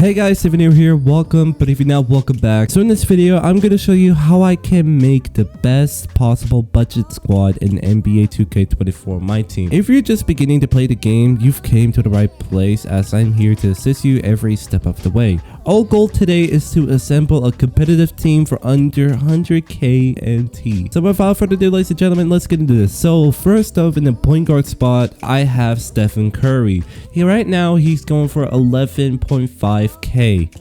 Hey guys, if you're new here, welcome, but if you're not, welcome back. So in this video, I'm going to show you how I can make the best possible budget squad in NBA 2K24 MyTEAM. If you're just beginning to play the game, you've came to the right place, as I'm here to assist you every step of the way. Our goal today is to assemble a competitive team for under 100k NT. So without further ado, ladies and gentlemen, let's get into this. So first off, in the point guard spot, I have Stephen Curry. Right now, he's going for 11.5k.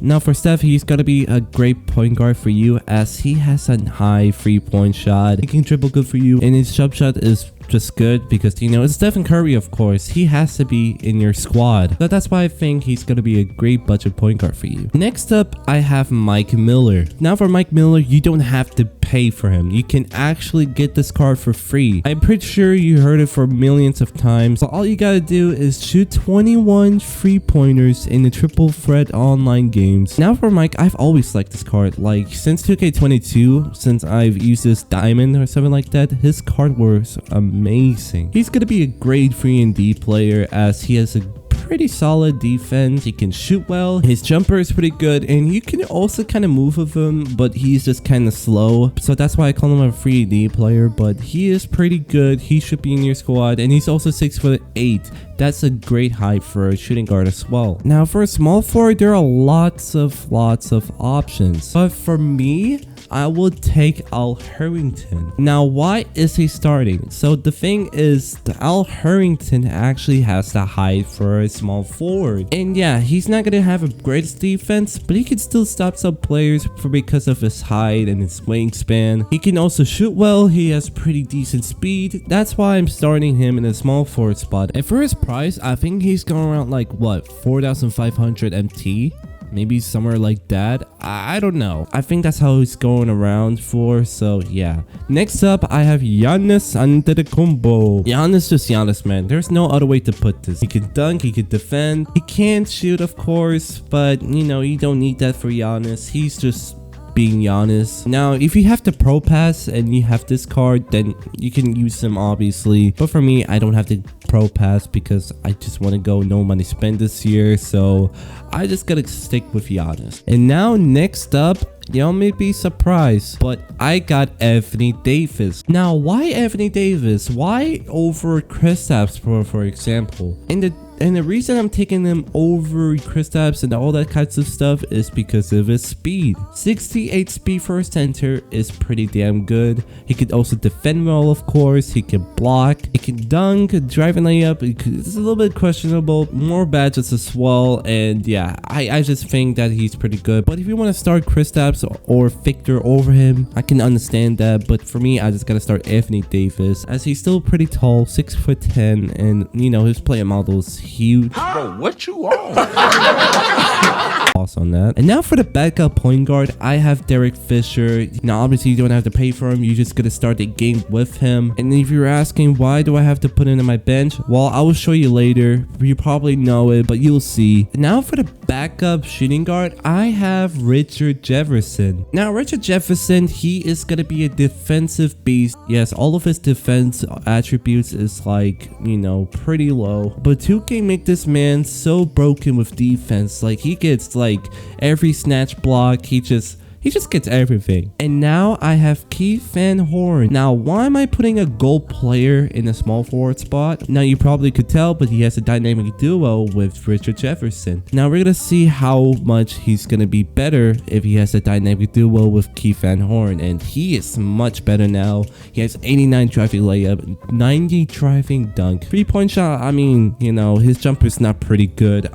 Now for Steph, he's gonna be a great point guard for you, as he has a high 3-point shot. He can dribble good for you, and his jump shot is just good because, you know, it's Stephen Curry, of course. He has to be in your squad. So that's why I think he's gonna be a great budget point guard for you. Next up, I have Mike Miller. Now for Mike Miller, you don't have to pay for him. You can actually get this card for free. I'm pretty sure you heard it for millions of times. So all you gotta do is shoot 21 3-pointers in the triple threat online games. Now for Mike, I've always liked this card. Like since 2K22, since I've used this diamond or something like that, his card was amazing. He's gonna be a great 3-and-D player, as he has a pretty solid defense. He can shoot well, his jumper is pretty good, and you can also kind of move with him, but he's just kind of slow, so that's why I call him a 3-D player. But he is pretty good. He should be in your squad, and he's also 6'8". That's a great height for a shooting guard as well. Now for a small forward, there are lots of options, but for me, I will take Al Harrington. Now, why is he starting? So the thing is, Al Harrington actually has the height for a small forward. And yeah, he's not going to have a greatest defense, but he can still stop some players because of his height and his wingspan. He can also shoot well. He has pretty decent speed. That's why I'm starting him in a small forward spot. And for his price, I think he's going around like, what, 4,500 MT? Maybe somewhere like that. I don't know. I think that's how he's going around for. So yeah. Next up, I have Giannis Antetokounmpo. Giannis, just Giannis, man. There's no other way to put this. He can dunk. He can defend. He can't shoot, of course, but you know, you don't need that for Giannis. He's just being Giannis. Now, if you have the pro pass and you have this card, then you can use him, obviously. But for me, I don't have the pro pass because I just want to go no money spent this year. So I just gotta stick with Giannis. And now next up, y'all may be surprised, but I got Anthony Davis. Now, why Anthony Davis? Why over Kristaps, for example? And the reason I'm taking him over Kristaps and all that kinds of stuff is because of his speed. 68 speed for a center is pretty damn good. He can also defend well, of course. He can block. He can dunk, drive and lay up. It's a little bit questionable. More badges as well. And yeah, I just think that he's pretty good. But if you want to start Kristaps or Victor over him, I can understand that. But for me, I just gotta start Anthony Davis, as he's still pretty tall, 6'10", and you know, his player model is huge. Bro, what you on? On that. And now for the backup point guard, I have Derek Fisher. Now obviously you don't have to pay for him, you just gotta start the game with him. And if you're asking why do I have to put him in my bench, well, I will show you later. You probably know it, but you'll see. Now for the backup shooting guard, I have Richard Jefferson. Now Richard Jefferson, he is gonna be a defensive beast. Yes, all of his defense attributes is like, you know, pretty low, but 2K make this man so broken with defense. Like he gets like every snatch block, he just gets everything. And now I have Keith Van Horn. Now, why am I putting a goal player in a small forward spot? Now, you probably could tell, but he has a dynamic duo with Richard Jefferson. Now, we're gonna see how much he's gonna be better if he has a dynamic duo with Keith Van Horn. And he is much better now. He has 89 driving layup, 90 driving dunk. 3-point shot, I mean, you know, his jumper is not pretty good.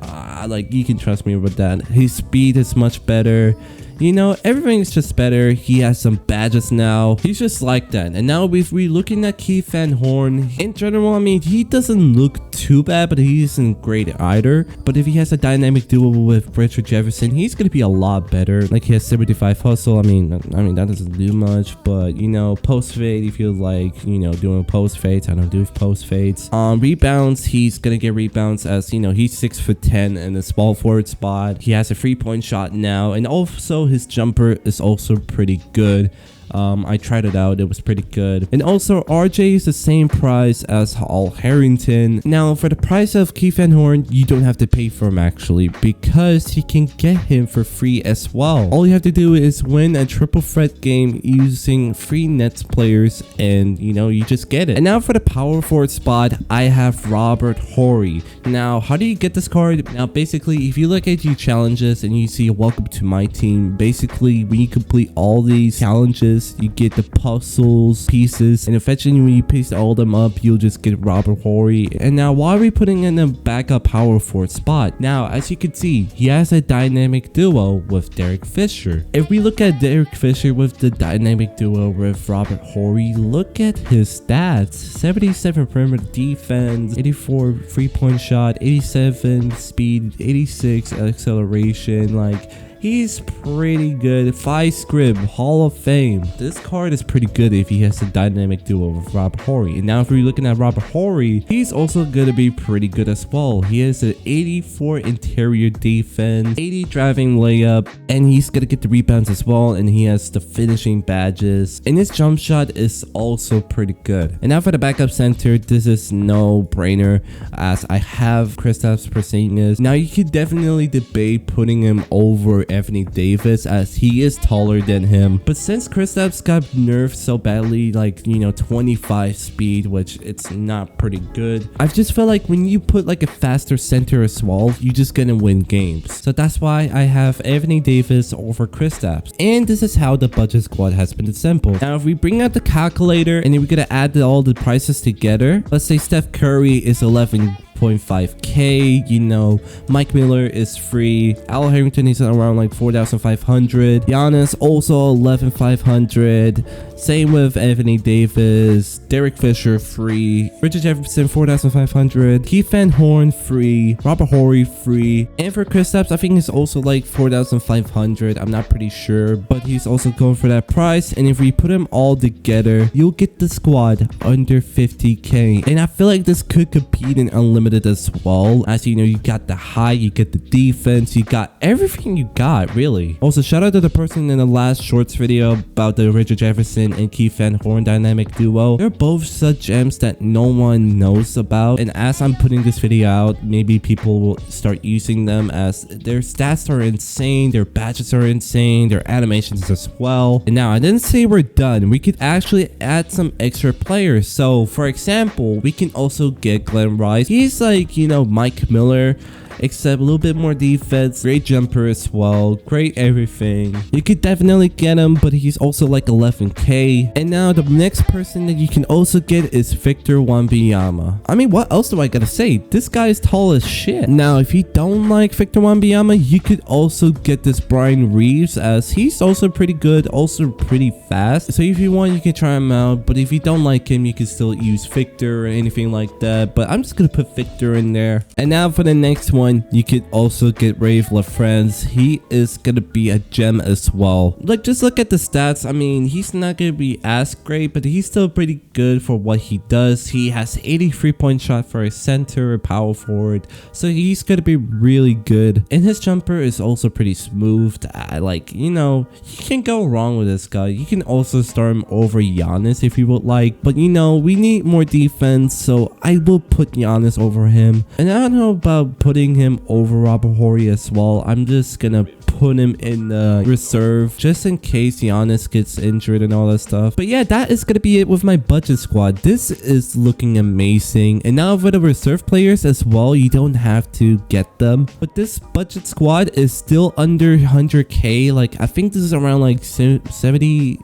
Like, you can trust me with that. His speed is much better. You know, everything's just better. He has some badges now. He's just like that. And now if we're looking at Keith Van Horn, in general, I mean, he doesn't look too bad, but he isn't great either. But if he has a dynamic duo with Richard Jefferson, he's gonna be a lot better. Like, he has 75 hustle. I mean that doesn't do much, but you know, post fade, if you like, you know, doing post fades, I don't do post fades. Rebounds, he's gonna get rebounds, as you know, he's 6'10" in the small forward spot. He has a 3-point shot now, and also his jumper is also pretty good. I tried it out. It was pretty good. And also RJ is the same price as Hal Harrington. Now for the price of Keith Van Horn, you don't have to pay for him actually, because you can get him for free as well. All you have to do is win a triple threat game using free Nets players, and you know, you just get it. And now for the power forward spot, I have Robert Horry. Now how do you get this card? Now basically, if you look at your challenges and you see welcome to my team, basically when you complete all these challenges, you get the puzzles pieces, and eventually when you piece all them up, you'll just get Robert Horry. And now why are we putting in a backup power forward spot? Now as you can see, he has a dynamic duo with Derek Fisher. If we look at Derek Fisher with the dynamic duo with Robert Horry, look at his stats: 77 perimeter defense, 84 3-point shot, 87 speed, 86 acceleration. Like, he's pretty good. 5 scrib, Hall of Fame. This card is pretty good if he has a dynamic duo with Robert Horry. And now if we're looking at Robert Horry, he's also going to be pretty good as well. He has an 84 interior defense, 80 driving layup, and he's going to get the rebounds as well. And he has the finishing badges. And his jump shot is also pretty good. And now for the backup center, this is no brainer as I have Kristaps Porzingis. Now you could definitely debate putting him over Anthony Davis as he is taller than him, but since Kristaps got nerfed so badly, like, you know, 25 speed, which it's not pretty good, I just feel like when you put like a faster center as well, you're just gonna win games. So that's why I have Anthony Davis over Kristaps. And this is how the budget squad has been assembled. Now if we bring out the calculator and then we're gonna add all the prices together, let's say Steph Curry is 11.5k, you know, Mike Miller is free, Al Harrington is around like 4,500, Giannis also 11,500, same with Anthony Davis, Derek Fisher free, Richard Jefferson 4,500, Keith Van Horn free, Robert Horry free, and for Kristaps I think it's also like 4,500, I'm not pretty sure, but he's also going for that price. And if we put them all together, you'll get the squad under 50k, and I feel like this could compete in unlimited as well, as you know, you got the height, you get the defense, you got everything you got really. Also shout out to the person in the last shorts video about the Richard Jefferson and Keith Van Horn dynamic duo. They're both such gems that no one knows about, and as I'm putting this video out, maybe people will start using them as their stats are insane, their badges are insane, their animations as well. And now I didn't say we're done, we could actually add some extra players. So for example, we can also get Glenn Rice. He's like, you know, Mike Miller, except a little bit more defense, great jumper as well, great everything. You could definitely get him, but he's also like 11k. And now the next person that you can also get is Victor Wembanyama. I mean, what else do I gotta say? This guy is tall as shit. Now if you don't like Victor Wembanyama, you could also get this Brian Reeves, as he's also pretty good, also pretty fast. So if you want, you can try him out, but if you don't like him, you can still use Victor or anything like that, but I'm just gonna put Victor in there. And now for the next one, you could also get Raef LaFrance. He is gonna be a gem as well. Like, just look at the stats. I mean, he's not gonna be as great, but he's still pretty good for what he does. He has 83-point shot for a center, power forward, so he's gonna be really good. And his jumper is also pretty smooth. Like, you know, you can't go wrong with this guy. You can also start him over Giannis if you would like, but you know, we need more defense, so I will put Giannis over him. And I don't know about putting him over Robert Horry as well. I'm just gonna put him in the reserve just in case Giannis gets injured and all that stuff. But yeah, that is gonna be it with my budget squad. This is looking amazing. And now for the reserve players as well, you don't have to get them, but this budget squad is still under 100k. Like, I think this is around like 70k,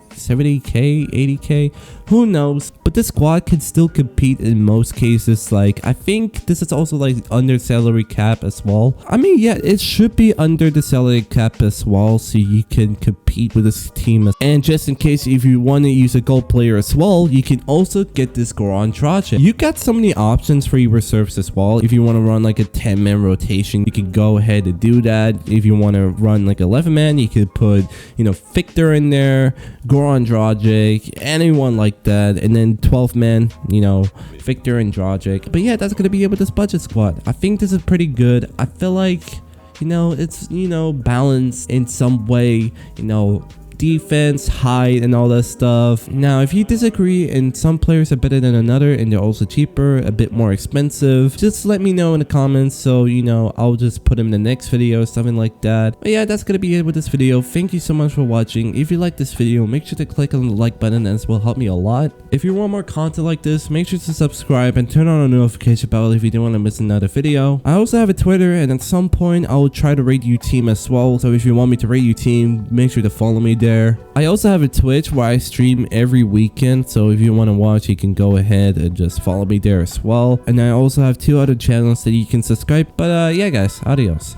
80k, who knows, but this squad can still compete in most cases. Like, I think this is also like under salary cap as well. I mean, yeah, it should be under the salary cap as well, so you can compete with this team. And just in case, if you want to use a gold player as well, you can also get this Goran Dragic. You got so many options for your reserves as well. If you want to run like a 10-man rotation, you can go ahead and do that. If you want to run like 11-man, you could put, you know, Victor in there, Goran Dragic, anyone like that, and then 12-man, you know, Victor and Dragic. But yeah, that's gonna be it with this budget squad. I think this is pretty good. I feel like, you know, it's, you know, balanced in some way. You know, defense, height, and all that stuff. Now, if you disagree and some players are better than another and they're also cheaper, a bit more expensive, just let me know in the comments, so you know, I'll just put them in the next video or something like that. But yeah, that's gonna be it with this video. Thank you so much for watching. If you like this video, make sure to click on the like button, as will help me a lot. If you want more content like this, make sure to subscribe and turn on the notification bell if you don't want to miss another video. I also have a Twitter, and at some point I will try to rate YOOOO as well, so if you want me to rate YOOOO, make sure to follow me there. I also have a Twitch where I stream every weekend, so if you want to watch, you can go ahead and just follow me there as well. And I also have 2 other channels that you can subscribe. But yeah guys, adios.